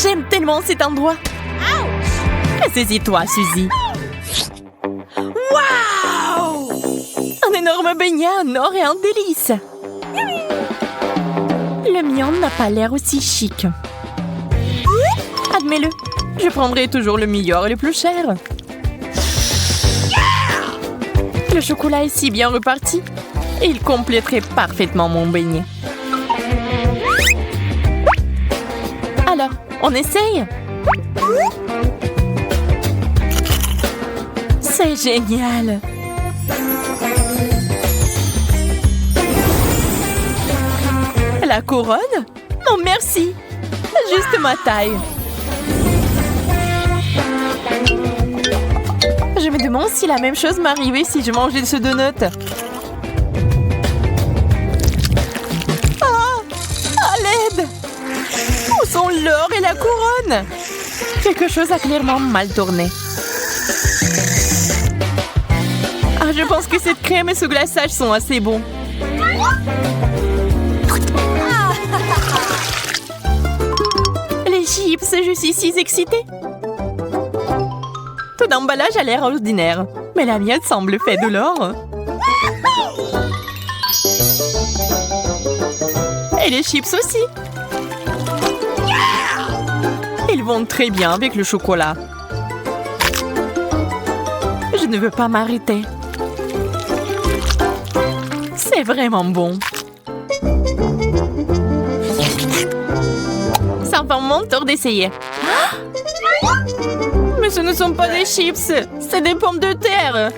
J'aime tellement cet endroit. Saisis-toi, Suzy. Wow! Un énorme beignet en or et en délice. Le mien n'a pas l'air aussi chic. Admets-le, je prendrai toujours le meilleur et le plus cher. Le chocolat est si bien reparti. Et il compléterait parfaitement mon beignet. Alors, on essaye? C'est génial! La couronne? Non, merci! Juste ma taille. Je me demande si la même chose m'arrivait si je mangeais ce donut. Ah! À l'aide! Où sont l'or et la couronne? Quelque chose a clairement mal tourné. Ah, je pense que cette crème et ce glaçage sont assez bons. Les chips, je suis si excitée. Tout emballage a l'air ordinaire, mais la mienne semble faite de l'or. Et les chips aussi. Ils vont très bien avec le chocolat. Je ne veux pas m'arrêter. C'est vraiment bon. Ça va mon tour d'essayer. Mais ce ne sont pas des chips, c'est des pommes de terre.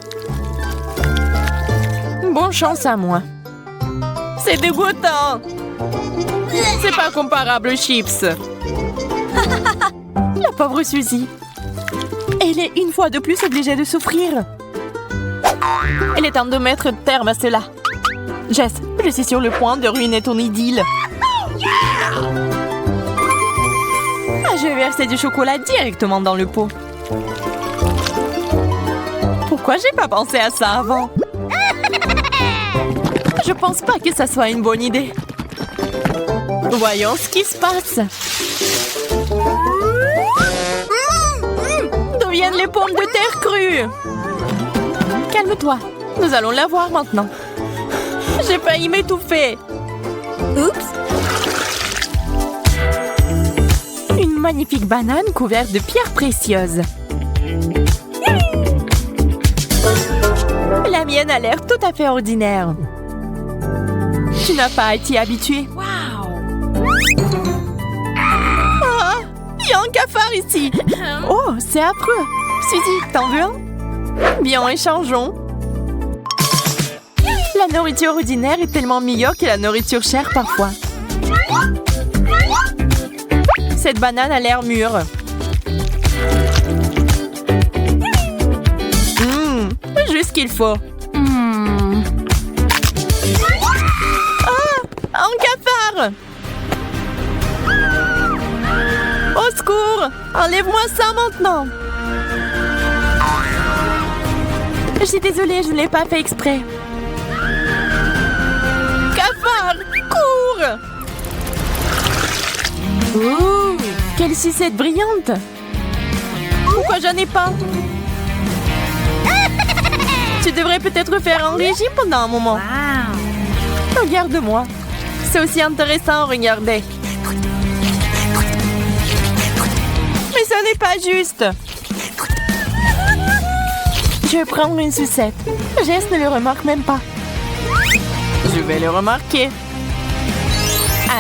Bonne chance à moi. C'est dégoûtant. C'est pas comparable aux chips. La pauvre Suzy. Elle est une fois de plus obligée de souffrir. Il est temps de mettre terme à cela. Jess, je suis sur le point de ruiner ton idylle. Ah, je vais verser du chocolat directement dans le pot. Pourquoi j'ai pas pensé à ça avant? Je pense pas que ça soit une bonne idée. Voyons ce qui se passe. D'où viennent les pommes de terre crues? Calme-toi, nous allons la voir maintenant. J'ai failli m'étouffer. Oups. Une magnifique banane couverte de pierres précieuses. La mienne a l'air tout à fait ordinaire. Tu n'as pas à t'y habituer. Ah, il y a un cafard ici. Oh, c'est affreux. Suzy, t'en veux un? Bien, échangeons. La nourriture ordinaire est tellement meilleure que la nourriture chère parfois. Cette banane a l'air mûre. Juste ce qu'il faut. Ah! Un cafard! Au secours! Enlève-moi ça maintenant! Je suis désolée, je ne l'ai pas fait exprès. Cafard! Cours! Ouh! Quelle sucette brillante! Pourquoi j'en ai pas? Tu devrais peut-être faire un régime pendant un moment. Wow. Regarde-moi. C'est aussi intéressant à regarder. Mais ce n'est pas juste. Je vais prendre une sucette. Jess ne le remarque même pas. Je vais le remarquer.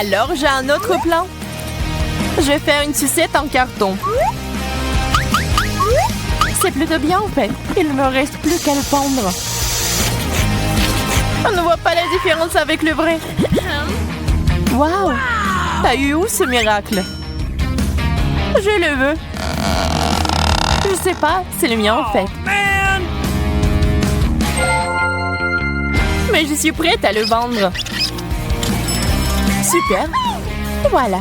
Alors, j'ai un autre plan. Je vais faire une sucette en carton. C'est plutôt bien en fait. Il ne me reste plus qu'à le pendre. On ne voit pas la différence avec le vrai. Waouh! T'as eu où ce miracle? Je le veux. Je sais pas, c'est le mien en fait. Mais je suis prête à le vendre. Super. Voilà.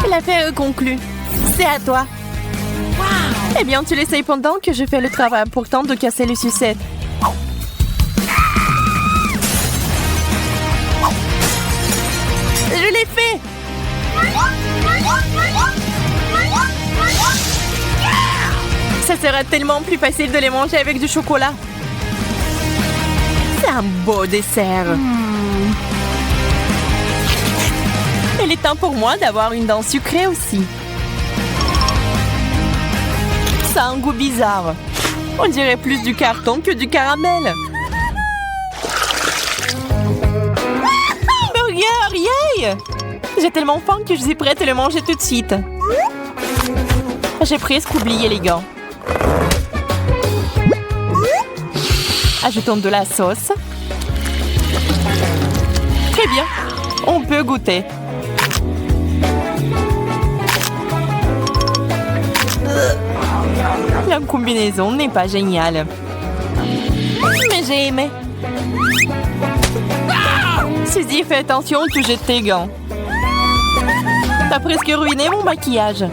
L'affaire est conclue. C'est à toi. Eh bien, tu l'essayes pendant que je fais le travail important de casser les sucettes. Je l'ai fait! sera tellement plus facile de les manger avec du chocolat. C'est un beau dessert. Il est temps pour moi d'avoir une dent sucrée aussi. Ça a un goût bizarre. On dirait plus du carton que du caramel. Burger, yay! J'ai tellement faim que je suis prête à le manger tout de suite. J'ai presque oublié les gants. Ajoutons de la sauce. Très bien, on peut goûter. La combinaison n'est pas géniale. Mais j'ai aimé. Suzy, fais attention, tu jettes tes gants. T'as presque ruiné mon maquillage.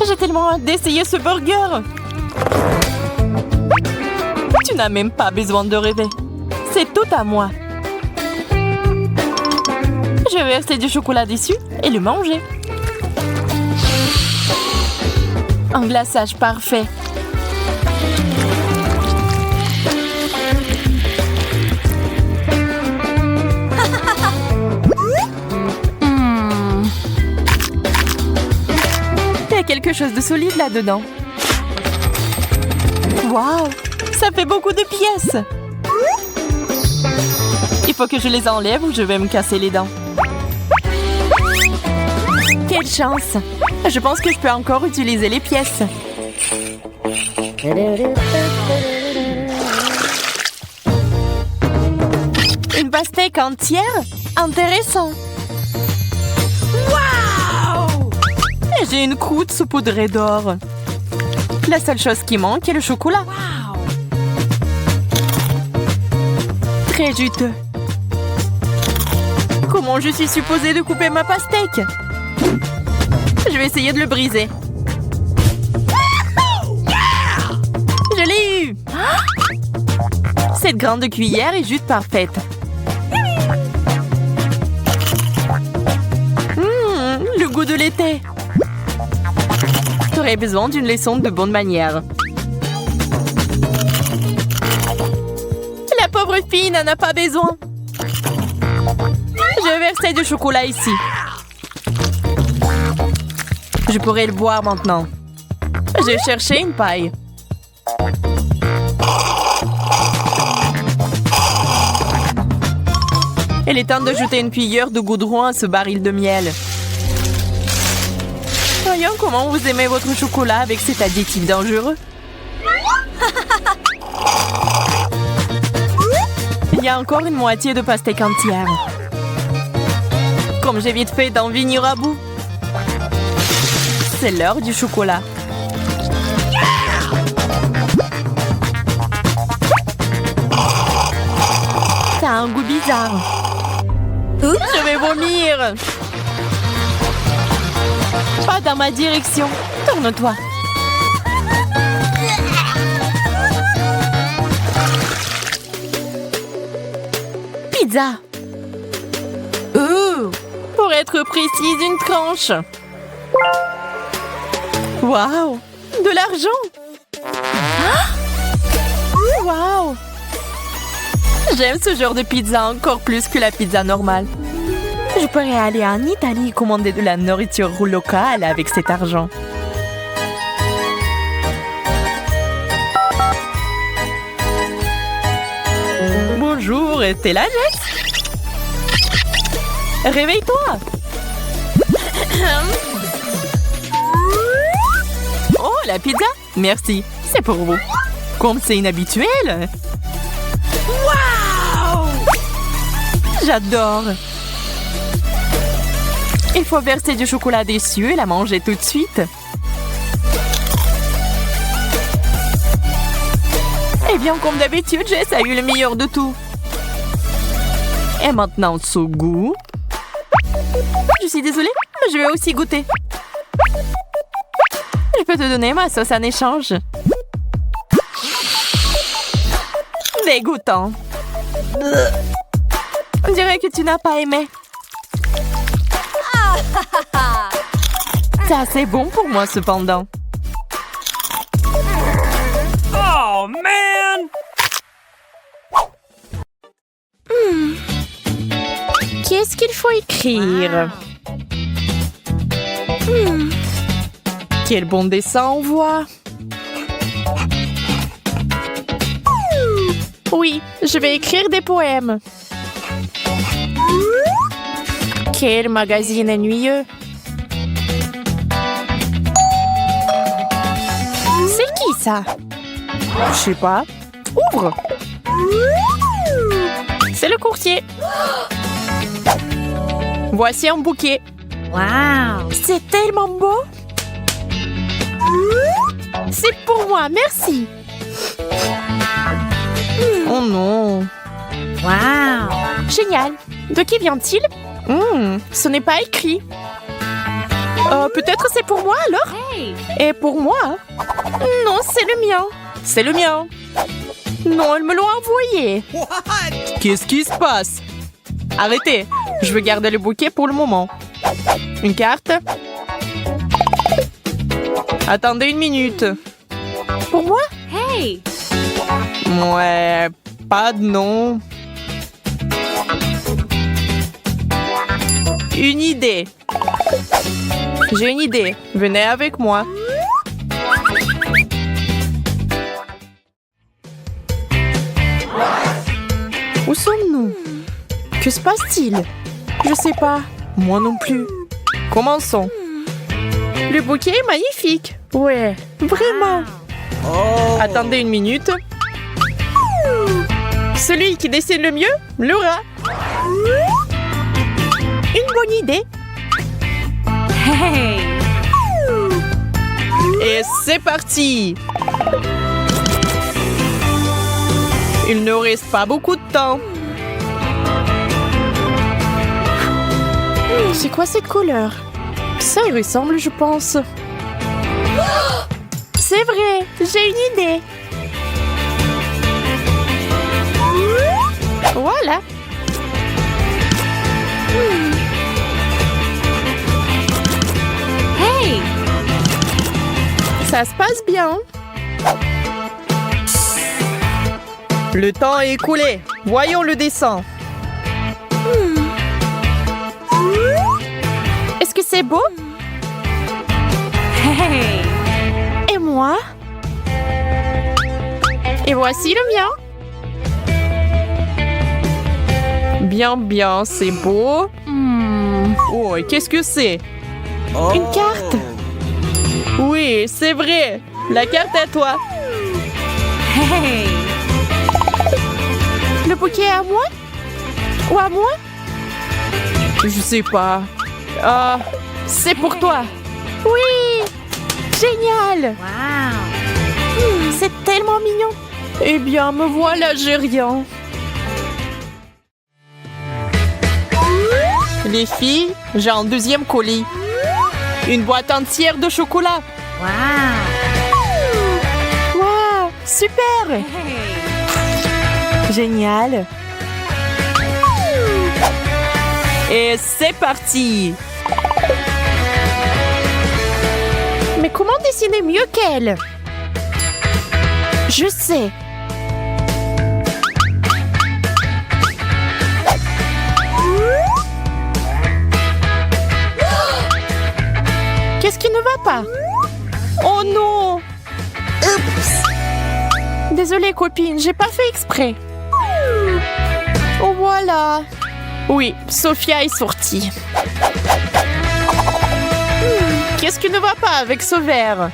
J'ai tellement hâte d'essayer ce burger. Tu n'as même pas besoin de rêver. C'est tout à moi. Je vais verser du chocolat dessus et le manger. Un glaçage parfait. Il y a quelque chose de solide là-dedans. Waouh! Ça fait beaucoup de pièces. Il faut que je les enlève ou je vais me casser les dents. Quelle chance! Je pense que je peux encore utiliser les pièces. Une pastèque entière? Intéressant! Waouh! Et j'ai une croûte saupoudrée d'or. La seule chose qui manque est le chocolat. Wow. Très juteux. Comment je suis supposée de couper ma pastèque? Je vais essayer de le briser. Je l'ai eu! Cette grande cuillère est juste parfaite. Le goût de l'été. J'aurais besoin d'une leçon de bonne manière. La pauvre fille n'en a pas besoin. Je vais verser du chocolat ici. Je pourrais le boire maintenant. J'ai cherché une paille. Il est temps d'ajouter une cuillère de goudron à ce baril de miel. Voyons comment vous aimez votre chocolat avec cet additif dangereux. Il y a encore une moitié de pastèque entière. Comme j'ai vite fait d'en venir à bout. C'est l'heure du chocolat. Ça a un goût bizarre. Je vais vomir. Pas dans ma direction. Tourne-toi. Pizza. Pour être précise, une tranche. Waouh! De l'argent! Waouh! J'aime ce genre de pizza encore plus que la pizza normale. Je pourrais aller en Italie et commander de la nourriture locale avec cet argent. Bonjour, t'es là, Jess? Réveille-toi! Oh, la pizza? Merci, c'est pour vous. Comme c'est inhabituel. Waouh! J'adore. Il faut verser du chocolat dessus et la manger tout de suite. Eh bien, comme d'habitude, Jess a eu le meilleur de tout. Et maintenant, ce goût. Je suis désolée, mais je vais aussi goûter. Je peux te donner ma sauce en échange. Dégoûtant. On dirait que tu n'as pas aimé. C'est assez bon pour moi, cependant. Oh, man! Qu'est-ce qu'il faut écrire? Quel bon dessin on voit! Oui, je vais écrire des poèmes. Quel magazine ennuyeux! C'est qui ça? Je sais pas. Ouvre! C'est le courtier. Voici un bouquet. Wow! C'est tellement beau. C'est pour moi, merci. Oh non. Wow! Génial. De qui vient-il? Ce n'est pas écrit. Peut-être c'est pour moi alors? Hey! Et pour moi? Non, c'est le mien. C'est le mien. Non, ils me l'ont envoyé. Qu'est-ce qui se passe? Arrêtez. Je veux garder le bouquet pour le moment. Une carte? Attendez une minute. Pour moi? Hey! Ouais, pas de nom. Une idée. J'ai une idée. Venez avec moi. Où sommes-nous? Que se passe-t-il? Je sais pas. Moi non plus. Commençons. Le bouquet est magnifique. Ouais, vraiment. Attendez une minute. Celui qui dessine le mieux l'aura. Une bonne idée. Hey! Et c'est parti. Il ne reste pas beaucoup de temps. C'est quoi cette couleur? Ça y ressemble, je pense. C'est vrai, j'ai une idée. Voilà. Hey! Ça se passe bien. Le temps est écoulé. Voyons le dessin. Est-ce que c'est beau? Hey! Et moi? Et voici le mien. Bien, c'est beau. Oh, et qu'est-ce que c'est? Une carte? Oui, c'est vrai. La carte à toi. Hey! Le bouquet est à moi? Ou à moi? Je sais pas. Ah, c'est pour toi. Oui! Génial! Wow! C'est tellement mignon. Eh bien, me voilà, j'ai rien. Les filles, j'ai un deuxième colis. Une boîte entière de chocolat. Wow! Wow, super! Hey! Génial. Et c'est parti. Mais comment dessiner mieux qu'elle? Je sais. Qu'est-ce qui ne va pas? Oh non! Oups! Désolée, copine, j'ai pas fait exprès. Oh, voilà. Oui, Sophia est sortie. Qu'est-ce qui ne va pas avec ce verre?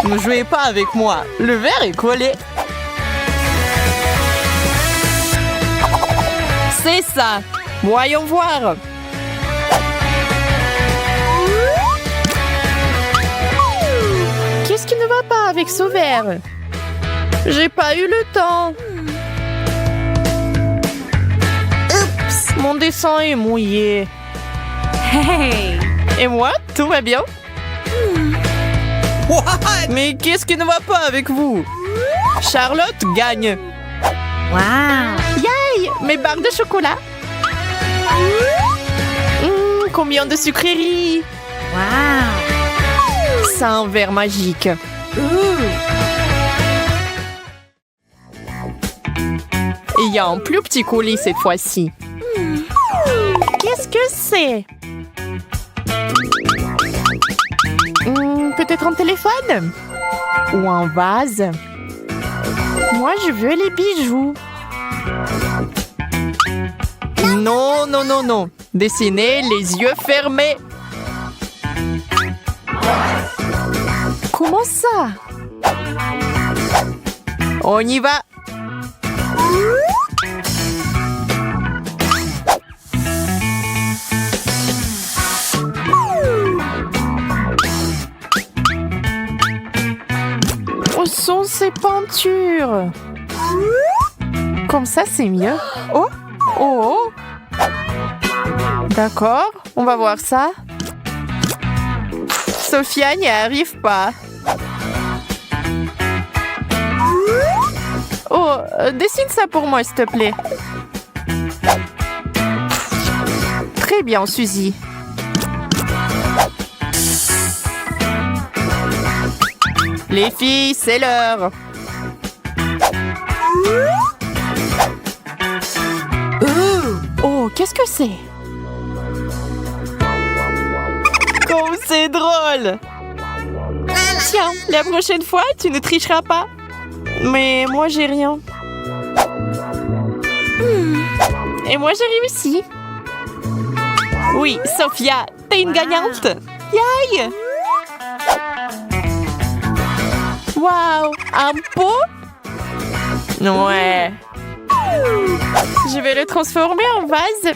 Ne jouez pas avec moi. Le verre est collé. C'est ça. Voyons voir. Qu'est-ce qui ne va pas avec ce verre? J'ai pas eu le temps. Oups, mon dessin est mouillé. Hey! Et moi, tout va bien? Mais qu'est-ce qui ne va pas avec vous? Charlotte gagne. Wow! Yay! Mes barres de chocolat. Combien de sucreries? Wow. C'est un verre magique. Il y a un plus petit colis cette fois-ci. Qu'est-ce que c'est? Peut-être un téléphone? Ou un vase? Moi, je veux les bijoux. Non, non, non, non. Dessinez les yeux fermés. Comment ça? On y va. Où sont ces peintures? Comme ça, c'est mieux. Oh, oh, oh. D'accord, on va voir ça. Sophia n'y arrive pas. Oh, dessine ça pour moi, s'il te plaît. Très bien, Suzy. Les filles, c'est l'heure. Oh, qu'est-ce que c'est? Comme c'est drôle! Tiens, la prochaine fois, tu ne tricheras pas. Mais moi, j'ai rien. Et moi, j'ai réussi. Oui, Sophia, t'es une gagnante. Yay! Waouh, un pot? Ouais. Je vais le transformer en vase.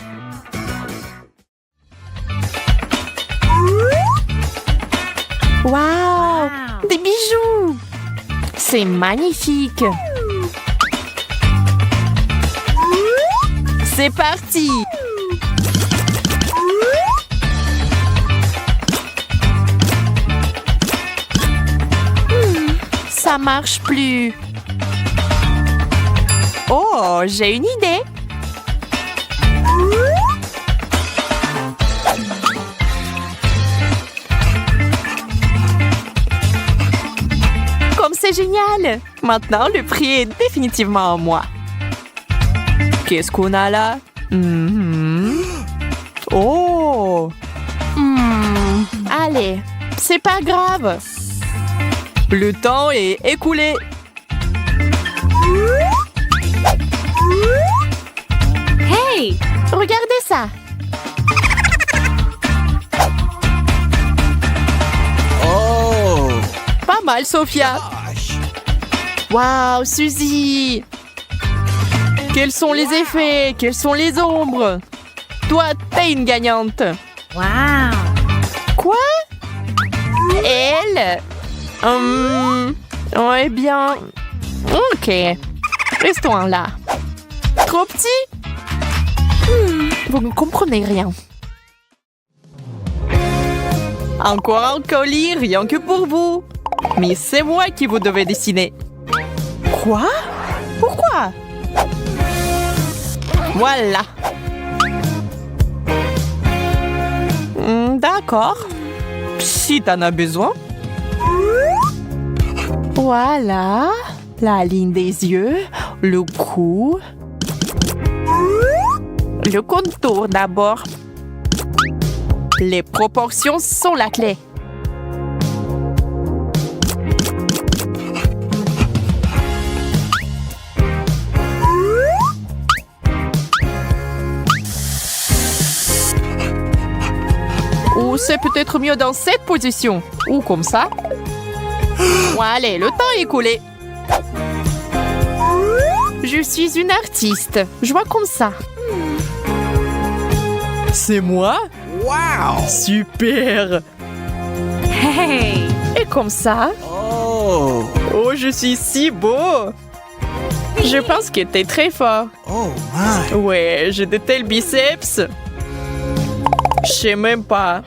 Waouh, des bijoux. C'est magnifique. C'est parti. Ça marche plus. Oh, j'ai une idée. Comme c'est génial. Maintenant, le prix est définitivement à moi. Qu'est-ce qu'on a là? Oh! Allez, c'est pas grave. Le temps est écoulé. Hey! Regardez ça. Oh! Pas mal, Sophia. Waouh, Suzy. Quels sont les effets? Quelles sont les ombres? Toi, t'es une gagnante. Wow. Quoi? Elle? Eh bien... Ok. Restons là. Trop petit? Vous ne comprenez rien. Encore un colis, rien que pour vous. Mais c'est moi qui vous devez dessiner. Quoi? Pourquoi? Voilà. D'accord. Si t'en as besoin. Voilà. La ligne des yeux, le cou. Le contour d'abord. Les proportions sont la clé. Ou c'est peut-être mieux dans cette position. Ou comme ça. Allez, le temps est écoulé. Je suis une artiste. Je vois comme ça. C'est moi? Wow! Super! Hey! Et comme ça? Oh! Oh, je suis si beau! Je pense que t'es très fort. Oh my! Ouais, j'ai de tels biceps. Je sais même pas.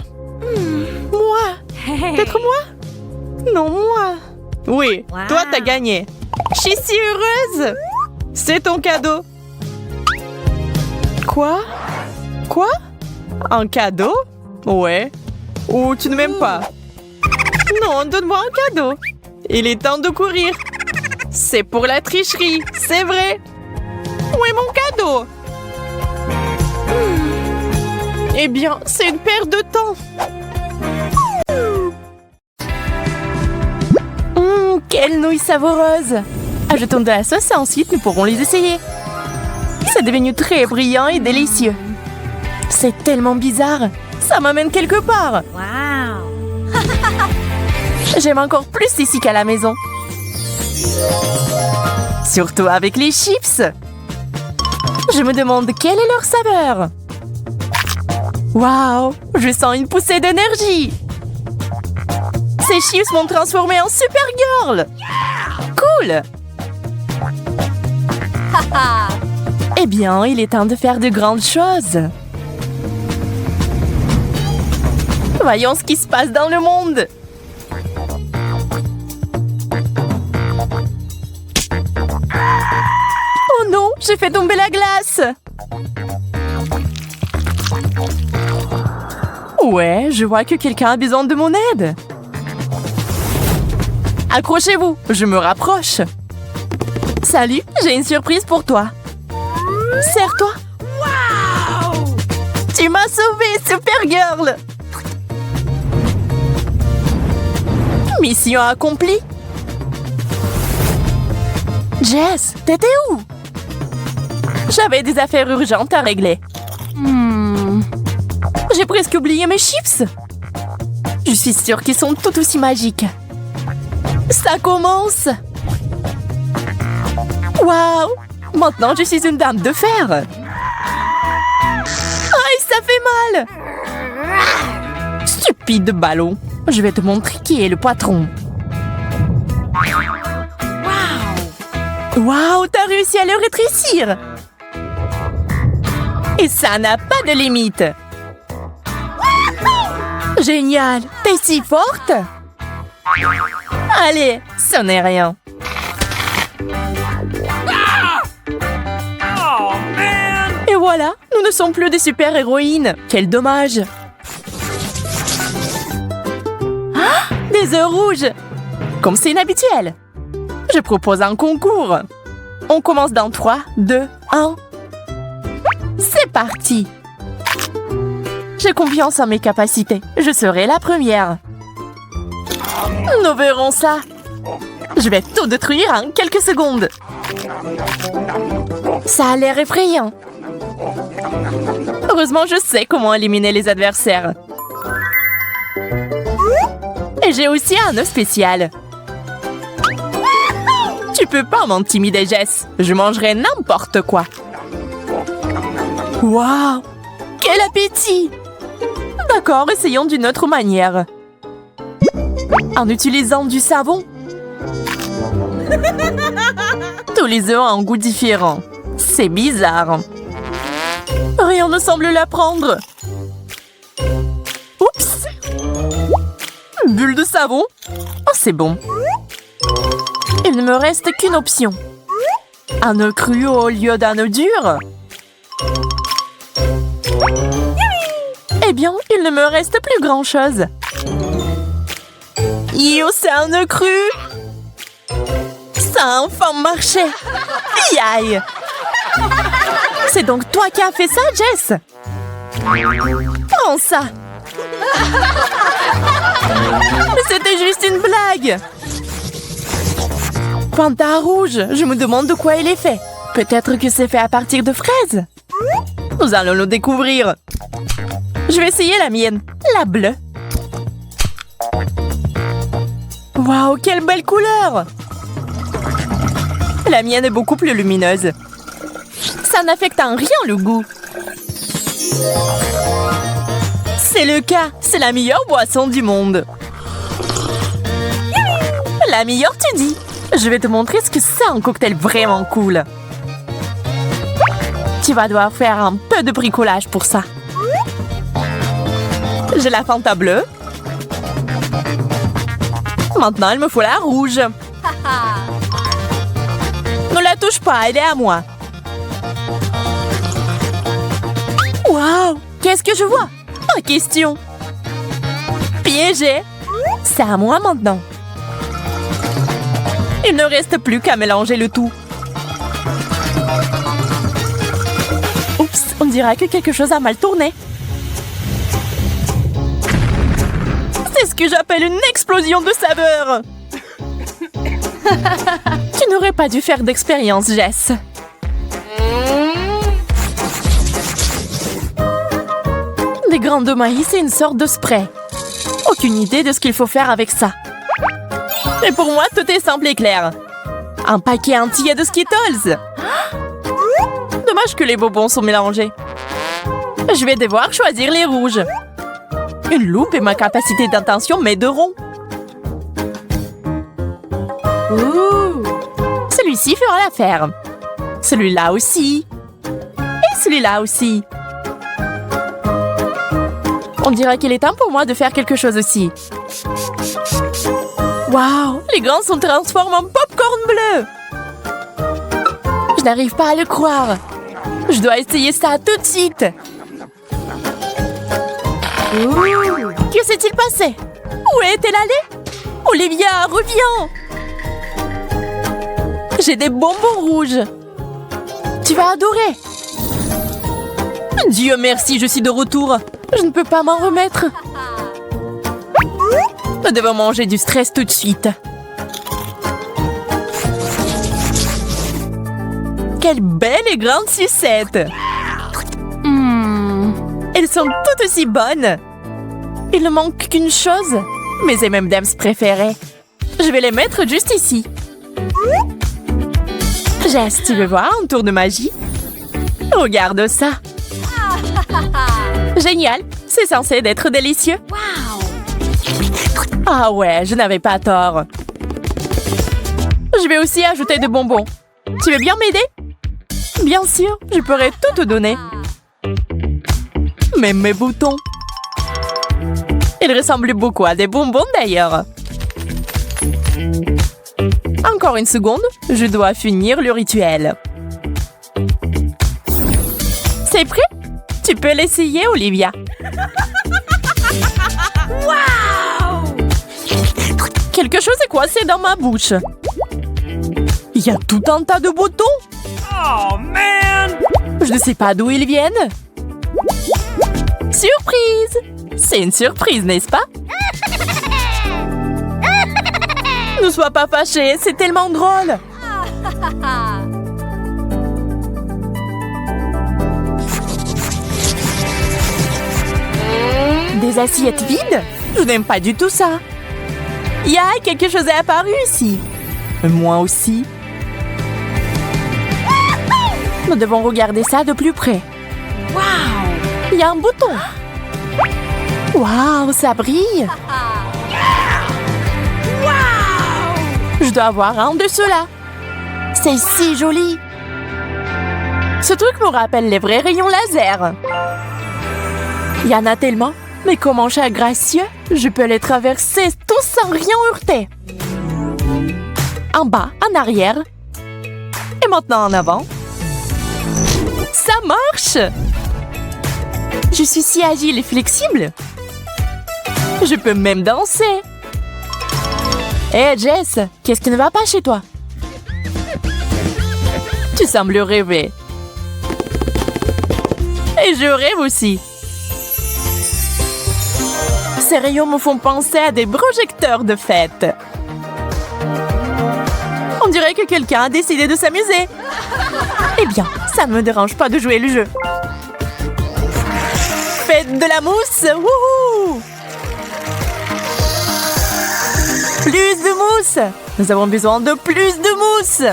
Moi? Hey! Peut-être moi? Non, moi. Oui, Wow. toi, t'as gagné. Je suis si heureuse. C'est ton cadeau. Quoi? Quoi? Un cadeau? Ouais. Oh, tu ne m'aimes pas. Non, donne-moi un cadeau. Il est temps de courir. C'est pour la tricherie, c'est vrai. Où est mon cadeau? Eh bien, c'est une perte de temps. Quelle nouille savoureuse. Ajoutons de la sauce et ensuite nous pourrons les essayer. C'est devenu très brillant et délicieux. C'est tellement bizarre. Ça m'amène quelque part. Wow. J'aime encore plus ici qu'à la maison. Surtout avec les chips. Je me demande quelle est leur saveur. Waouh, je sens une poussée d'énergie. Ces chips m'ont transformée en Supergirl. Cool. Eh bien, il est temps de faire de grandes choses. Voyons ce qui se passe dans le monde. Oh non, j'ai fait tomber la glace. Ouais, je vois que quelqu'un a besoin de mon aide. Accrochez-vous, je me rapproche. Salut, j'ai une surprise pour toi. Serre-toi. Wow! Tu m'as sauvée, Supergirl. Mission accomplie. Jess, t'étais où? J'avais des affaires urgentes à régler. J'ai presque oublié mes chips. Je suis sûre qu'ils sont tout aussi magiques. Ça commence. Waouh! Maintenant, je suis une dame de fer. Aïe, ça fait mal. Stupide ballon. Je vais te montrer qui est le patron. Waouh, t'as réussi à le rétrécir. Et ça n'a pas de limite. Génial, t'es si forte. Allez, ce n'est rien. Et voilà, nous ne sommes plus des super-héroïnes. Quel dommage. Ah, des œufs rouges. Comme c'est inhabituel. Je propose un concours. On commence dans 3, 2, 1. C'est parti. J'ai confiance en mes capacités. Je serai la première. Nous verrons ça. Je vais tout détruire en quelques secondes. Ça a l'air effrayant. Heureusement, je sais comment éliminer les adversaires. Et j'ai aussi un œuf spécial. Tu peux pas m'intimider, Jess. Je mangerai n'importe quoi. Waouh! Quel appétit! D'accord, essayons d'une autre manière. En utilisant du savon. Tous les œufs ont un goût différent. C'est bizarre. Rien ne semble la prendre. Oups! Bulle de savon. Oh, c'est bon. Il ne me reste qu'une option. Un œuf cru au lieu d'un œuf dur. Eh bien, il ne me reste plus grand-chose. Yo, c'est un œuf cru. Ça a enfin marché. Aïe. C'est donc toi qui as fait ça, Jess? Prends ça. Mais c'était juste une blague. Panta rouge, je me demande de quoi il est fait. Peut-être que c'est fait à partir de fraises. Nous allons le découvrir. Je vais essayer la mienne, la bleue. Waouh, quelle belle couleur! La mienne est beaucoup plus lumineuse. Ça n'affecte en rien le goût. C'est le cas, c'est la meilleure boisson du monde. La meilleure, tu dis? Je vais te montrer ce que c'est un cocktail vraiment cool. Tu vas devoir faire un peu de bricolage pour ça. J'ai la Fanta bleue. Maintenant, il me faut la rouge. Ne la touche pas, elle est à moi. Waouh! Qu'est-ce que je vois? Pas question. Piégé! C'est à moi maintenant. Il ne reste plus qu'à mélanger le tout. Oups, on dirait que quelque chose a mal tourné. C'est ce que j'appelle une explosion de saveur. Tu n'aurais pas dû faire d'expérience, Jess. Des grains de maïs et une sorte de spray. Aucune idée de ce qu'il faut faire avec ça. Et pour moi, tout est simple et clair. Un paquet entier de Skittles. Dommage que les bonbons sont mélangés. Je vais devoir choisir les rouges. Une loupe et ma capacité d'intention m'aideront. Ouh. Celui-ci fera l'affaire. Celui-là aussi. Et celui-là aussi. On dirait qu'il est temps pour moi de faire quelque chose aussi. Waouh, les grains sont transformés en popcorn bleu. Je n'arrive pas à le croire. Je dois essayer ça tout de suite. Ouh. Que s'est-il passé? Où est-elle allée? Olivia, reviens! J'ai des bonbons rouges. Tu vas adorer. Dieu merci, je suis de retour. Je ne peux pas m'en remettre. Nous devons manger du stress tout de suite. Quelle belle et grande sucette! Elles sont toutes aussi bonnes. Il ne manque qu'une chose. Mes M&M's préférés. Je vais les mettre juste ici. Jess, tu veux voir un tour de magie? Regarde ça. Génial. C'est censé être délicieux. Ah ouais, je n'avais pas tort. Je vais aussi ajouter des bonbons. Tu veux bien m'aider? Bien sûr, je pourrais tout te donner. Même mes boutons. Ils ressemblent beaucoup à des bonbons d'ailleurs. Encore une seconde, je dois finir le rituel. C'est prêt? Tu peux l'essayer, Olivia. Wow! Quelque chose est coincé dans ma bouche. Il y a tout un tas de boutons. Oh, man! Je ne sais pas d'où ils viennent. Surprise! C'est une surprise, n'est-ce pas? Ne sois pas fâché, c'est tellement drôle. Des assiettes vides? Je n'aime pas du tout ça. Ya, quelque chose est apparu ici. Moi aussi. Nous devons regarder ça de plus près. Waouh! Il y a un bouton. Waouh, ça brille. Je dois avoir un de ceux-là. C'est si joli. Ce truc me rappelle les vrais rayons laser. Il y en a tellement. Mais comment cher gracieux, je peux les traverser tous sans rien heurter. En bas, en arrière. Et maintenant en avant. Ça marche! Je suis si agile et flexible. Je peux même danser. Hé, Jess, qu'est-ce qui ne va pas chez toi? Tu sembles rêver. Et je rêve aussi. Ces rayons me font penser à des projecteurs de fête. On dirait que quelqu'un a décidé de s'amuser. Eh bien, ça ne me dérange pas de jouer le jeu. Faites de la mousse! Wouhou! Plus de mousse! Nous avons besoin de plus de mousse!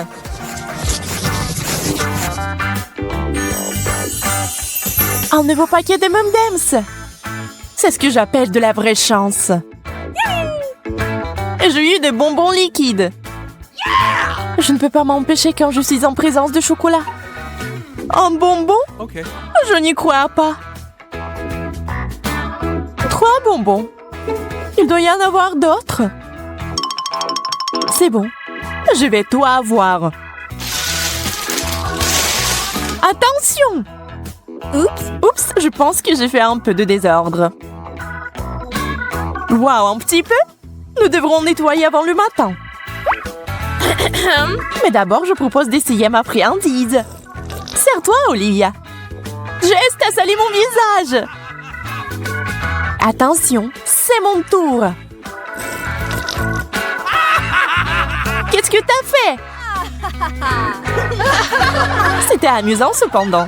Un nouveau paquet de M&M's! C'est ce que j'appelle de la vraie chance. Et j'ai eu des bonbons liquides. Je ne peux pas m'empêcher quand je suis en présence de chocolat. Un bonbon? Okay. Je n'y crois pas. 3 bonbons. Il doit y en avoir d'autres. C'est bon. Je vais tout avoir. Attention! Oups, je pense que j'ai fait un peu de désordre. Wow, un petit peu? Nous devrons nettoyer avant le matin. Mais d'abord, je propose d'essayer ma friandise. Sers-toi, Olivia. Geste à saler mon visage. Attention, c'est mon tour. Qu'est-ce que t'as fait? C'était amusant cependant.